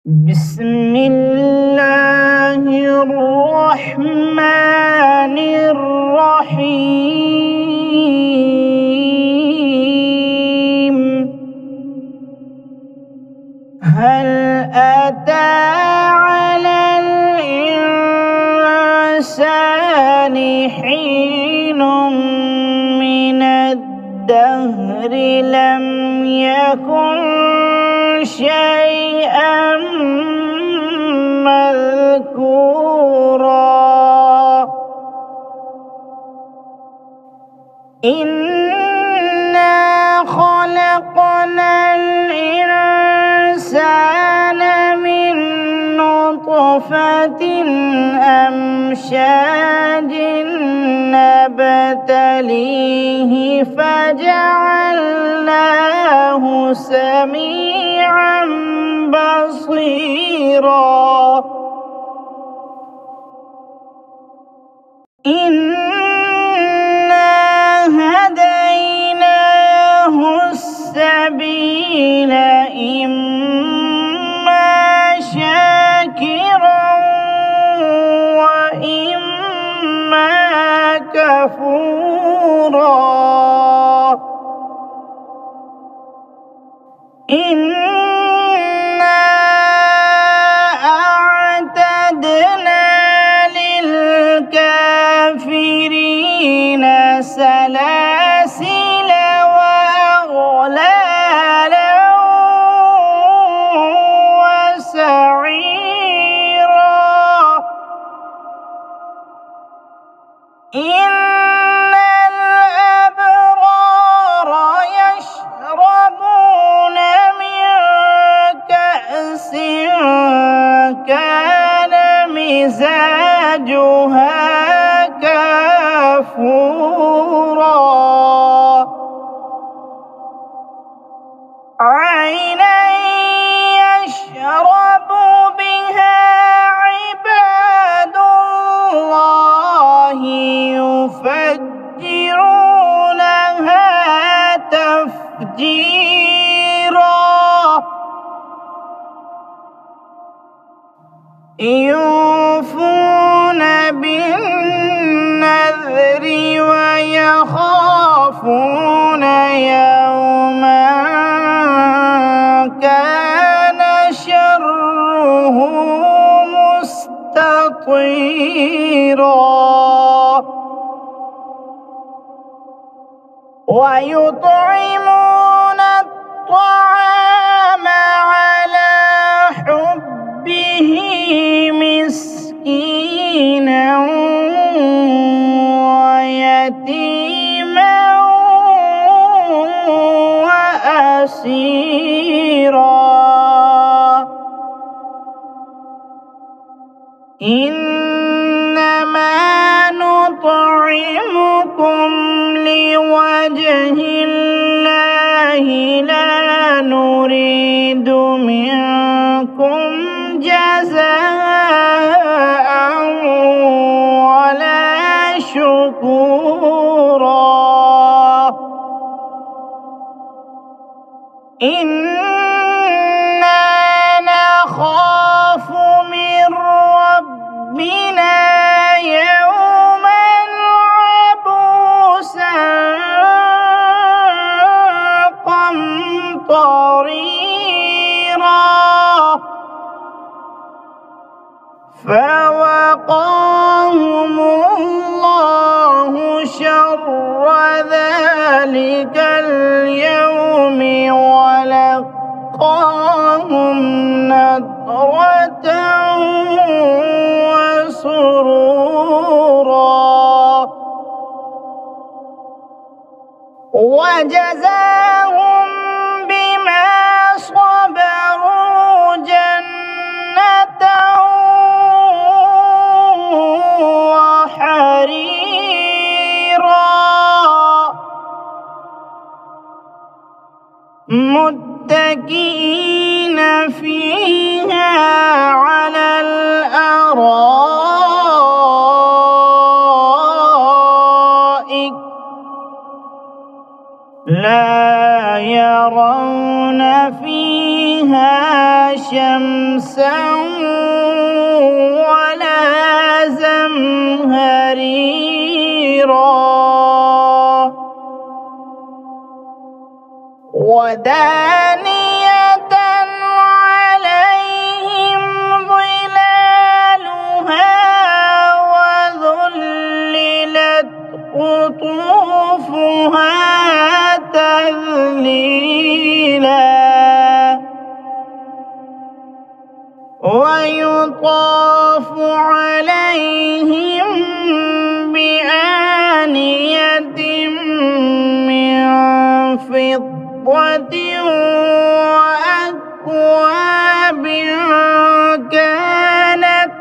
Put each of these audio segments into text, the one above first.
بسم الله الرحمن الرحيم. هل أتى على الإنسان حين من الدهر لم يكن شيئا مذكورا. إنا خلقنا الإنسان من نطفة أمشاج نبتليه فجعلناه سميعا بصيرا. إنا هديناه السبيل إما شاكرا وإما كفورا. إنا أعتدنا للكافرين سلاسل وأغلالا وسعيرا. إن الأبرار يشربون من كأس كان مزاجها كافورا. عينا يشرب بها عباد الله يفجرونها تفجيرا. يوفون بالنذر ويخافون يوما كان شره مستطيرا. ويطعمون الطعام على حبه مسكينا ويتيما وأسيرا. إنما نطعمكم لوجه الله لا نريد منكم جزاء ولا شكورا. إنا نخاف من ربنا يوما عبوسا قمطريرا. فوقاهم الله شر ذلك اليوم ولقاهم نضرة وسرورا. وجزاهم بما صبروا جنة وحريرا. متكئين فيها على الأرائك لا يرون فيها فيها شمسا ولا زمهريرا ودانية عليهم ظلالها وذللت قطوفها تذليلا ويطاف عليهم بآنية من فضة وأكواب كانت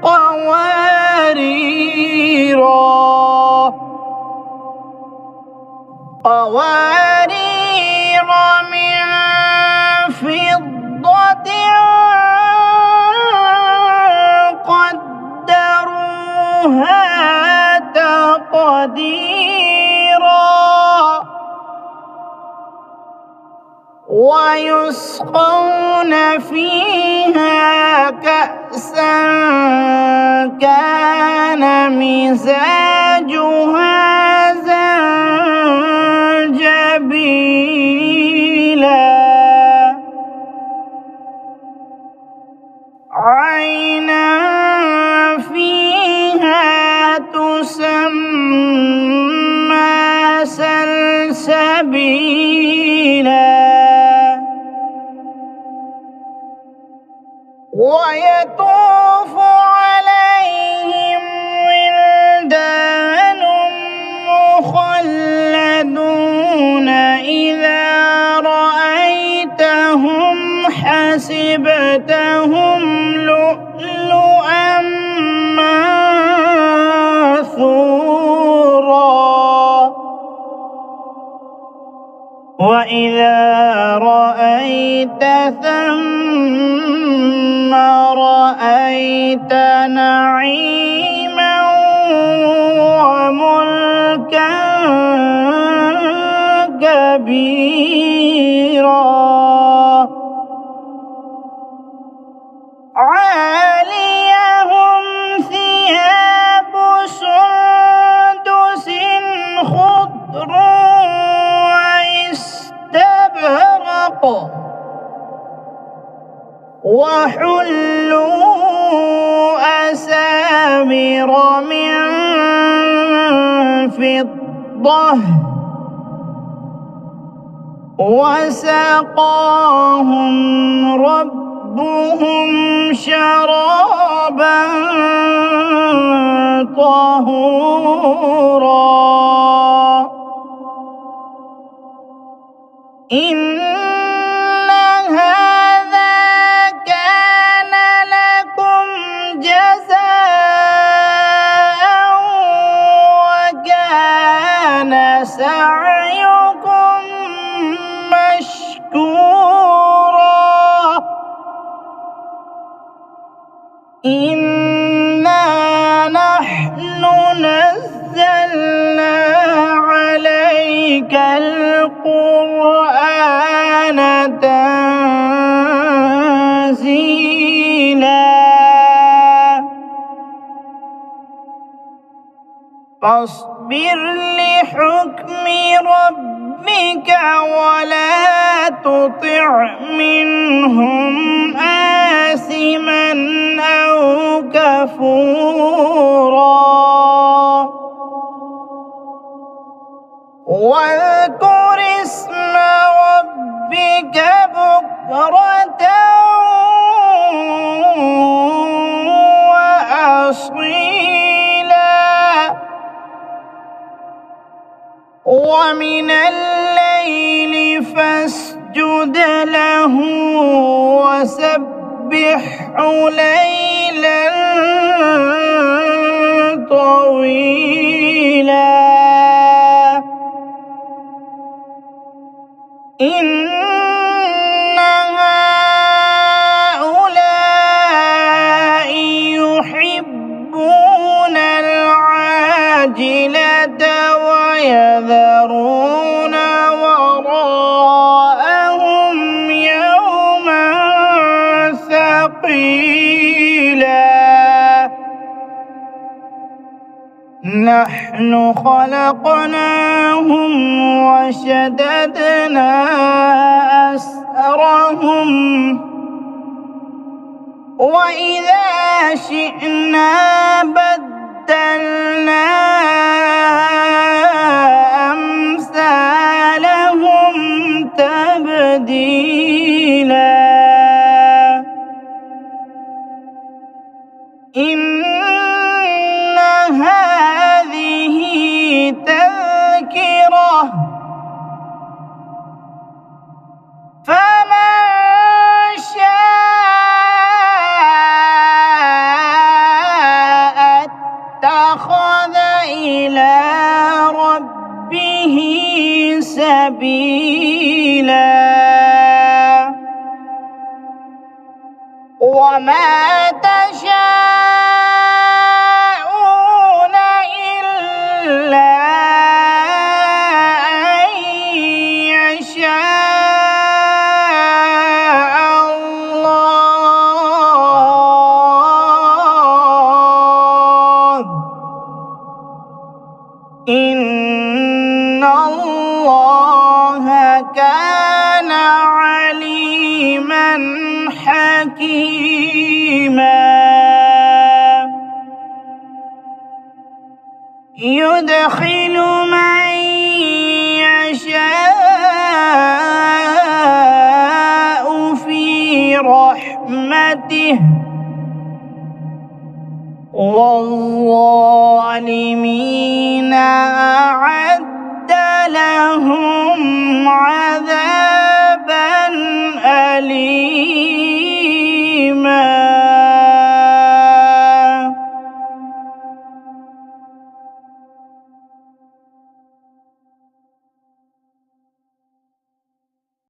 قوارير من فضة قدروها تقديرا ويسقون فيها كأسا كان مزاجها زنجبيلا عينا فيها تسمى سلسبيلا ويطوف عليهم ولدان مخلدون إذا رأيتهم حسبتهم لؤلؤا منثورا وإذا رأيت ثم رأيت نعيما وملكا كبيرا عاليهم ثياب سندس خضر واستبرق وحلوا أساور من فضة وسقاهم ربهم شرابا طهورا إن هذا كان لكم جزاء وكان سعيكم مشكورا إنا نحن نزلنا عليك القرآن تنزيلا فاصبر لحكم ربك ولا تطع منهم آثما أو كفورا واذكر اسم ربك بكرة وأصيلا ومن الليل فاسجد له وسبحه ليلا طويلا إن هؤلاء يحبون العاجلة ويذرون وراءهم يوما نحن خلقناهم وشددنا أسرهم وإذا شئنا بدلنا أمثالهم تبديلا إن هذه تذكرة فمن شاء اتخذ إلى ربه سبيلا وما تشاءون إلا أن يشاء الله إن الله كان عليما حكيما يدخل من يشاء في رحمته والظالمين